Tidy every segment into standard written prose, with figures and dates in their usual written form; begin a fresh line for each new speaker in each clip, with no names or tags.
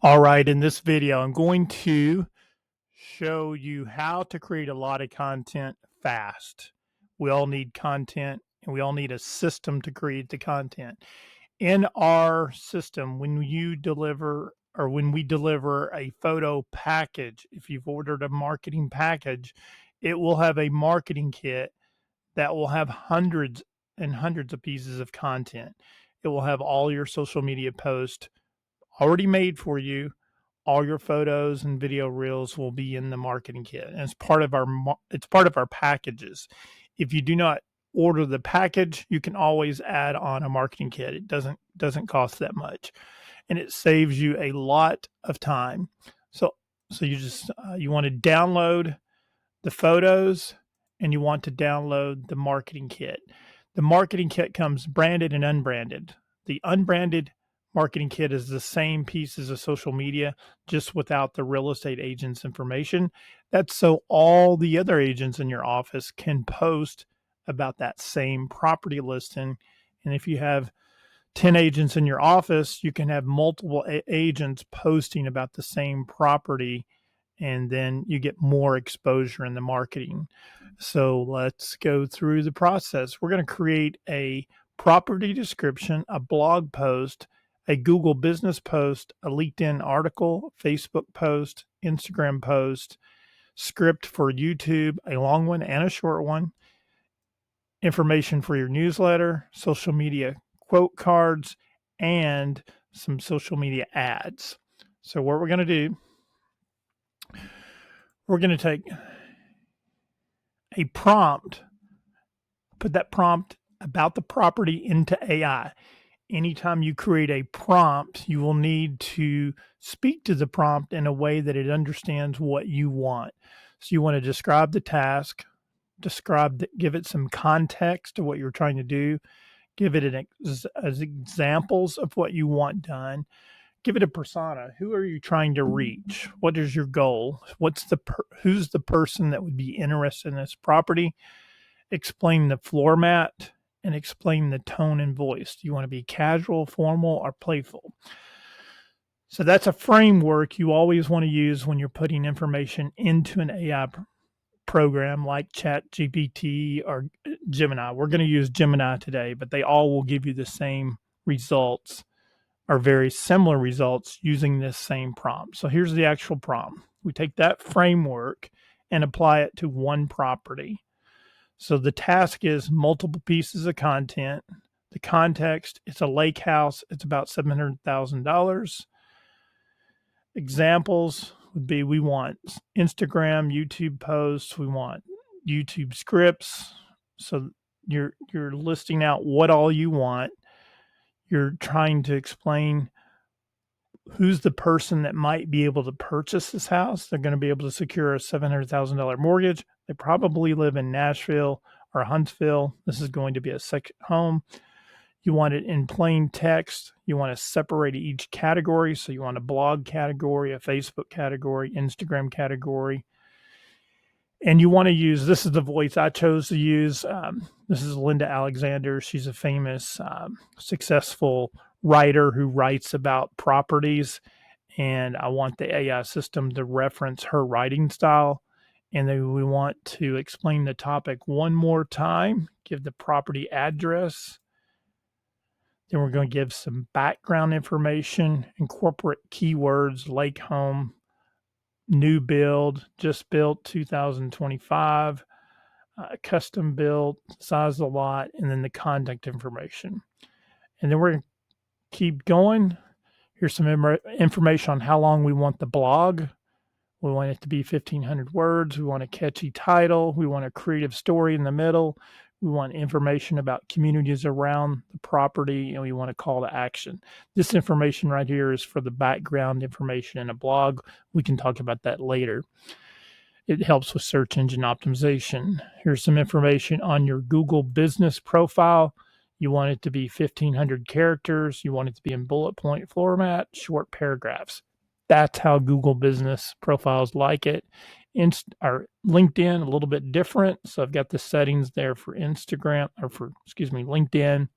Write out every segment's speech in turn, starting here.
All right, in this video, I'm going to show you how to create a lot of content fast. We all need content and we all need a system to create the content. In our system, when you deliver or when we deliver a photo package, if you've ordered a marketing package, it will have a marketing kit that will have hundreds and hundreds of pieces of content. It will have all your social media posts already made for you. All your photos and video reels will be in the marketing kit, and it's part of our packages. If you do not order the package, you can always add on a marketing kit. It doesn't cost that much, and it saves you a lot of time. So you just you want to download the photos, and you want to download the marketing kit. The marketing kit comes branded and unbranded. The unbranded marketing kit is the same pieces of social media, just without the real estate agent's information. That's so all the other agents in your office can post about that same property listing. And if you have 10 agents in your office, you can have multiple agents posting about the same property, and then you get more exposure in the marketing. So let's go through the process. We're going to create a property description, a blog post, a Google business post, a LinkedIn article, Facebook post, Instagram post, script for YouTube, a long one and a short one, information for your newsletter, social media quote cards, and some social media ads. So what we're going to do, we're going to take a prompt, put that prompt about the property into AI. Anytime you create a prompt, you will need to speak to the prompt in a way that it understands what you want. So you want to describe the task, give it some context to what you're trying to do, give it as examples of what you want done, give it a persona. Who are you trying to reach? What is your goal? Who's the person that would be interested in this property? Explain the floor mat and explain the tone and voice. Do you want to be casual, formal, or playful? So that's a framework you always want to use when you're putting information into an AI program like ChatGPT or Gemini. We're going to use Gemini today, but they all will give you the same results or very similar results using this same prompt. So here's the actual prompt. We take that framework and apply it to one property. So the task is multiple pieces of content. The context, it's a lake house. It's about $700,000. Examples would be, we want Instagram, YouTube posts. We want YouTube scripts. So you're listing out what all you want. You're trying to explain who's the person that might be able to purchase this house. They're going to be able to secure a $700,000 mortgage. They probably live in Nashville or Huntsville. This is going to be a second home. You want it in plain text. You want to separate each category. So you want a blog category, a Facebook category, Instagram category. And you want to use, this is the voice I chose to use. This is Linda Alexander. She's a famous, successful writer who writes about properties. And I want the AI system to reference her writing style. And then we want to explain the topic one more time, give the property address. Then we're going to give some background information, incorporate keywords, lake home, new build, just built 2025, custom built, size of the lot, and then the contact information. And then we're going to keep going. Here's some information on how long we want the blog. We want it to be 1,500 words. We want a catchy title. We want a creative story in the middle. We want information about communities around the property, and we want a call to action. This information right here is for the background information in a blog. We can talk about that later. It helps with search engine optimization. Here's some information on your Google business profile. You want it to be 1,500 characters. You want it to be in bullet point format, short paragraphs. That's how Google business profiles like it. Or LinkedIn, a little bit different. So I've got the settings there for LinkedIn.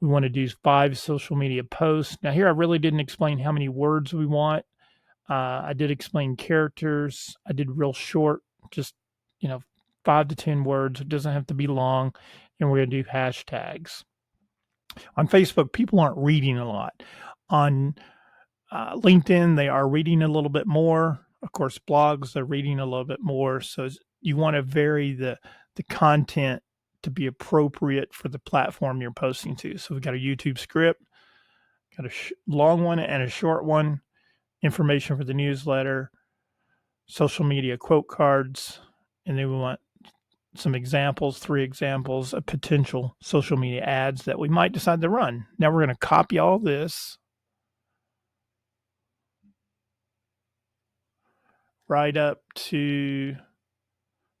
We want to do 5 social media posts. Now here I really didn't explain how many words we want. I did explain characters. I did real short, just, you know, 5 to 10 words. It doesn't have to be long. And we're going to do hashtags. On Facebook, people aren't reading a lot. On LinkedIn, they are reading a little bit more. Of course, blogs, they're reading a little bit more. So you want to vary the content to be appropriate for the platform you're posting to. So we've got a YouTube script, got a long one and a short one, information for the newsletter, social media quote cards, and then we want some examples, 3 examples of potential social media ads that we might decide to run. Now we're going to copy all this right up to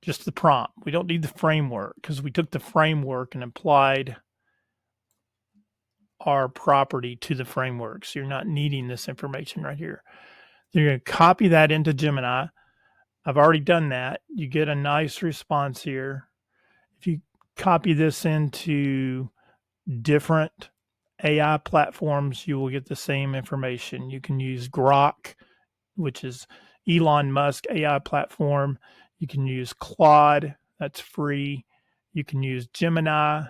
just the prompt. We don't need the framework because we took the framework and applied our property to the framework. So you're not needing this information right here. Then you're going to copy that into Gemini. I've already done that. You get a nice response here. If you copy this into different AI platforms, you will get the same information. You can use Grok, which is Elon Musk AI platform. You can use Claude, that's free. You can use Gemini.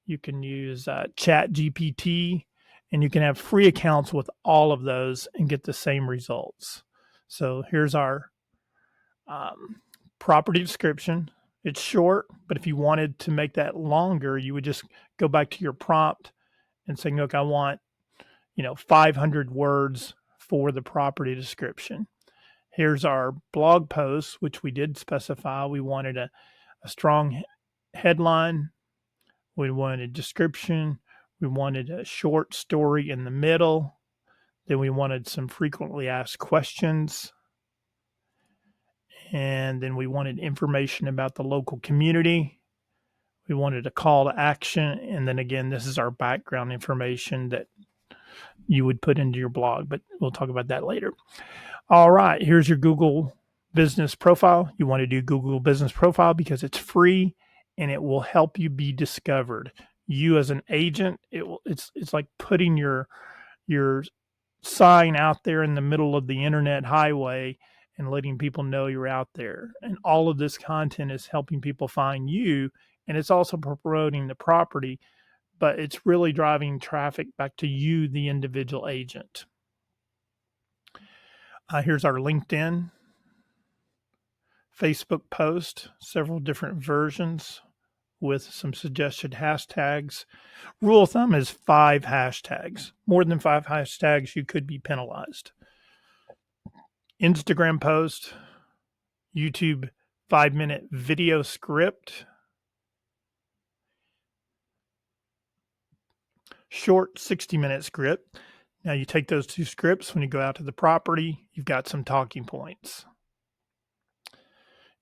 You can use Chat GPT, and you can have free accounts with all of those and get the same results. So here's our property description. It's short, but if you wanted to make that longer, you would just go back to your prompt and say, look, I want, 500 words for the property description. Here's our blog post, which we did specify. We wanted a strong headline. We wanted a description. We wanted a short story in the middle. Then we wanted some frequently asked questions. And then we wanted information about the local community. We wanted a call to action. And then again, this is our background information that you would put into your blog, but we'll talk about that later. All right, here's your Google Business Profile. You want to do Google Business Profile because it's free and it will help you be discovered. You as an agent, it's like putting your sign out there in the middle of the internet highway and letting people know you're out there. And all of this content is helping people find you, and it's also promoting the property, but it's really driving traffic back to you, the individual agent. Here's our LinkedIn, Facebook post, several different versions with some suggested hashtags. Rule of thumb is 5 hashtags. More than 5 hashtags, you could be penalized. Instagram post, YouTube 5-minute video script, short 60-minute script. Now you take those 2 scripts, when you go out to the property, you've got some talking points.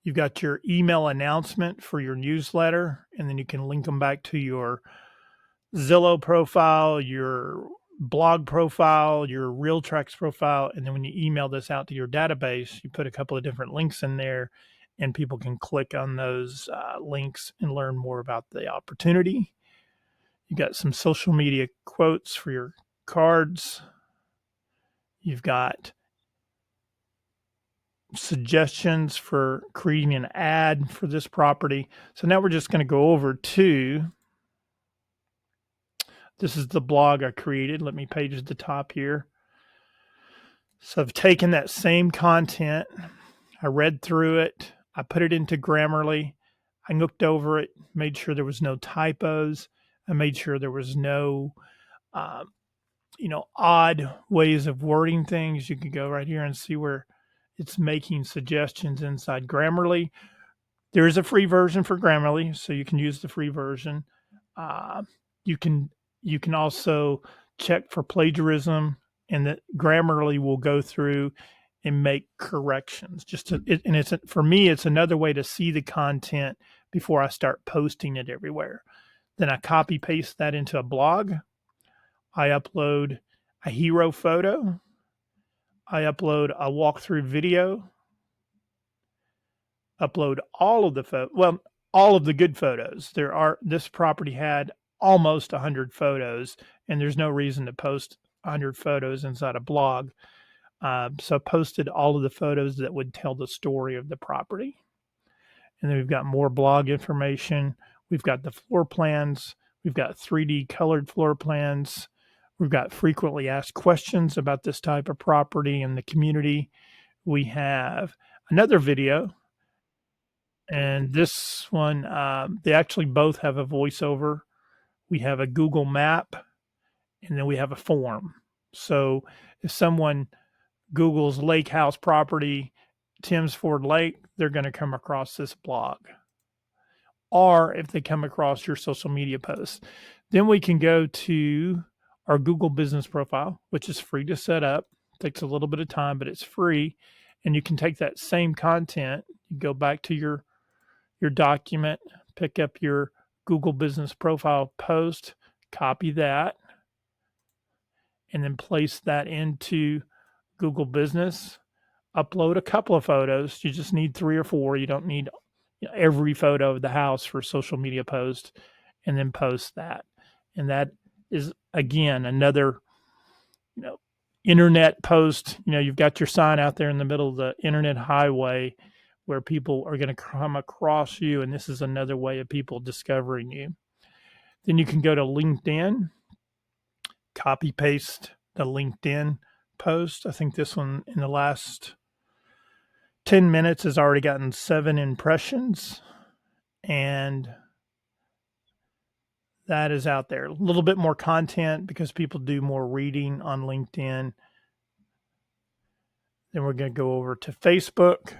You've got your email announcement for your newsletter, and then you can link them back to your Zillow profile, your blog profile, your RealTrax profile. And then when you email this out to your database, you put a couple of different links in there, and people can click on those links and learn more about the opportunity. You got some social media quotes for your cards. You've got suggestions for creating an ad for this property. So now we're just going to go over to, this is the blog I created. Let me page at the top here. So I've taken that same content, I read through it, I put it into Grammarly, I looked over it, made sure there was no typos, I made sure there was no odd ways of wording things. You can go right here and see where it's making suggestions inside Grammarly. There is a free version for Grammarly, so you can use the free version. You can also check for plagiarism, and that Grammarly will go through and make corrections. For me, it's another way to see the content before I start posting it everywhere. Then I copy paste that into a blog. I upload a hero photo. I upload a walkthrough video. Upload all of the all of the good photos. This property had almost 100 photos, and there's no reason to post 100 photos inside a blog. So I posted all of the photos that would tell the story of the property. And then we've got more blog information. We've got the floor plans. We've got 3D colored floor plans. We've got frequently asked questions about this type of property in the community. We have another video, and this one, they actually both have a voiceover. We have a Google map, and then we have a form. So if someone Google's lake house property, Tim's Ford Lake, they're going to come across this blog. Or if they come across your social media posts, then we can go to our Google business profile, which is free to set up. It takes a little bit of time, but it's free. And you can take that same content, you go back to your document, pick up your Google business profile post, copy that, and then place that into Google Business, upload a couple of photos. You just need 3 or 4. You don't need every photo of the house for social media post, and then post that. And that is, again, another, internet post. You've got your sign out there in the middle of the internet highway where people are going to come across you, and this is another way of people discovering you. Then you can go to LinkedIn, copy paste the LinkedIn post. I think this one in the last 10 minutes has already gotten 7 impressions, and that is out there. A little bit more content because people do more reading on LinkedIn. Then we're going to go over to Facebook.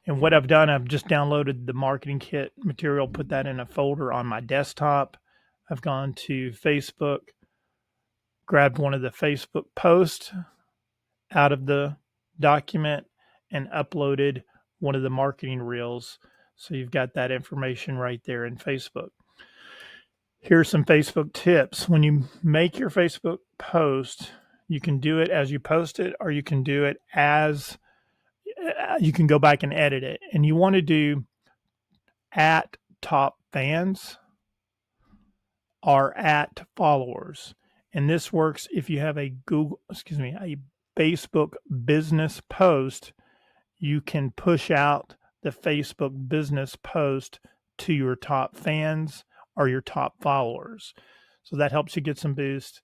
And what I've done, I've just downloaded the marketing kit material, put that in a folder on my desktop. I've gone to Facebook, grabbed one of the Facebook posts out of the document, and uploaded one of the marketing reels. So you've got that information right there in Facebook. Here's some Facebook tips. When you make your Facebook post, you can do it as you post it, or you can do it as you can go back and edit it. And you want to do at top fans or at followers. And this works if you have a Facebook business post. You can push out the Facebook business post to your top fans or your top followers. So that helps you get some boost.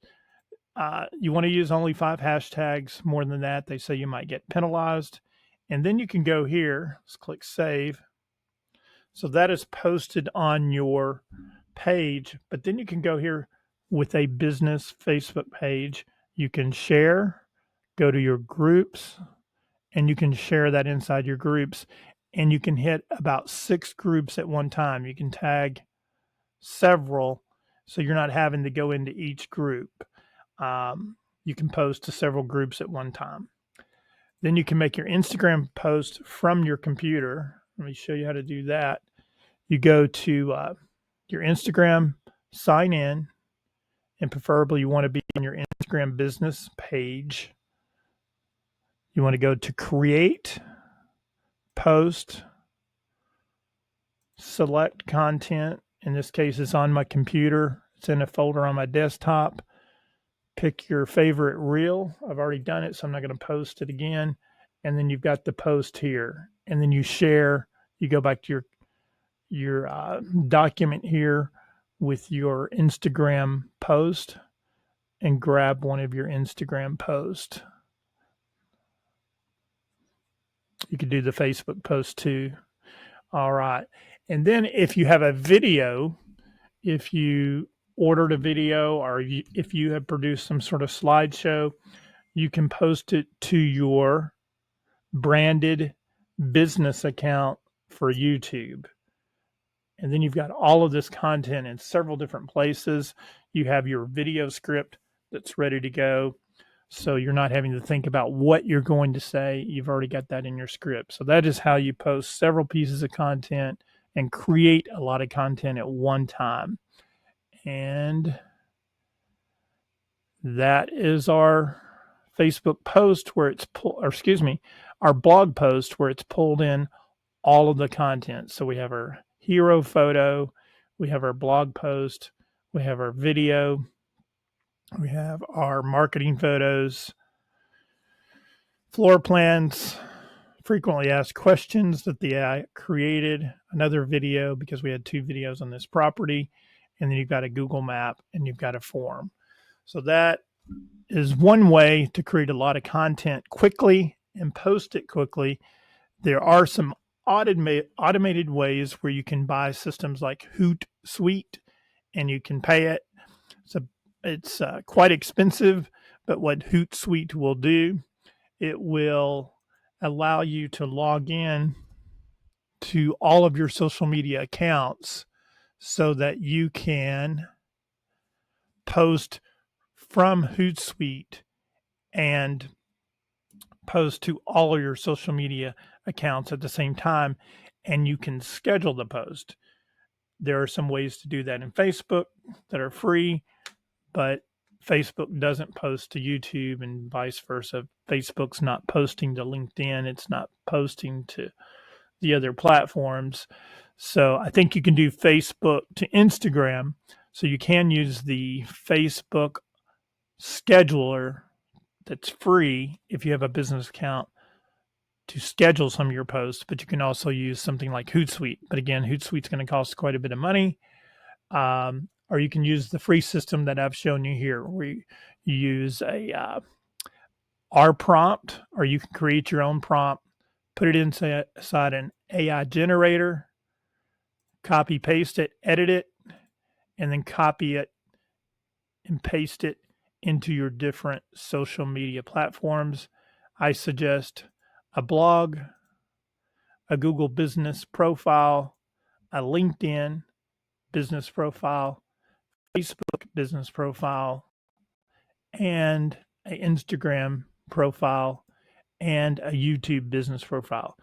You want to use only 5 hashtags. More than that, they say you might get penalized. And then you can go here, let's click save. So that is posted on your page, but then you can go here with a business Facebook page. You can share, go to your groups, and you can share that inside your groups. And you can hit about 6 groups at one time. You can tag several, so you're not having to go into each group. You can post to several groups at one time. Then you can make your Instagram post from your computer. Let me show you how to do that. You go to your Instagram, sign in, and preferably you want to be on your Instagram business page. You want to go to create, post, select content. In this case, it's on my computer. It's in a folder on my desktop. Pick your favorite reel. I've already done it, so I'm not going to post it again. And then you've got the post here. And then you share. You go back to your document here with your Instagram post and grab one of your Instagram posts. You could do the Facebook post too. All right. And then if you have a video, if you ordered a video, or if you have produced some sort of slideshow, you can post it to your branded business account for YouTube. And then you've got all of this content in several different places. You have your video script that's ready to go. So you're not having to think about what you're going to say. You've already got that in your script. So that is how you post several pieces of content and create a lot of content at one time. And that is our Facebook post where it's our blog post where it's pulled in all of the content. So we have our hero photo, we have our blog post, we have our video, we have our marketing photos, floor plans, frequently asked questions that the AI created, another video because we had 2 videos on this property, and then you've got a Google map and you've got a form. So that is one way to create a lot of content quickly and post it quickly. There are some automated ways where you can buy systems like Hootsuite and you can pay it. So it's quite expensive, but what Hootsuite will do, it will allow you to log in to all of your social media accounts so that you can post from Hootsuite and post to all of your social media accounts at the same time, and you can schedule the post. There are some ways to do that in Facebook that are free, but Facebook doesn't post to YouTube and vice versa. Facebook's not posting to LinkedIn. It's not posting to the other platforms. So I think you can do Facebook to Instagram. So you can use the Facebook scheduler that's free if you have a business account to schedule some of your posts, but you can also use something like Hootsuite. But again, Hootsuite's going to cost quite a bit of money. Or you can use the free system that I've shown you here, where you use a R prompt, or you can create your own prompt, put it inside an AI generator, copy, paste it, edit it, and then copy it and paste it into your different social media platforms. I suggest a blog, a Google business profile, a LinkedIn business profile, Facebook business profile, and an Instagram profile, and a YouTube business profile.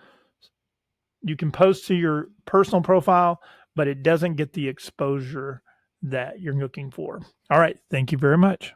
You can post to your personal profile, but it doesn't get the exposure that you're looking for. All right. Thank you very much.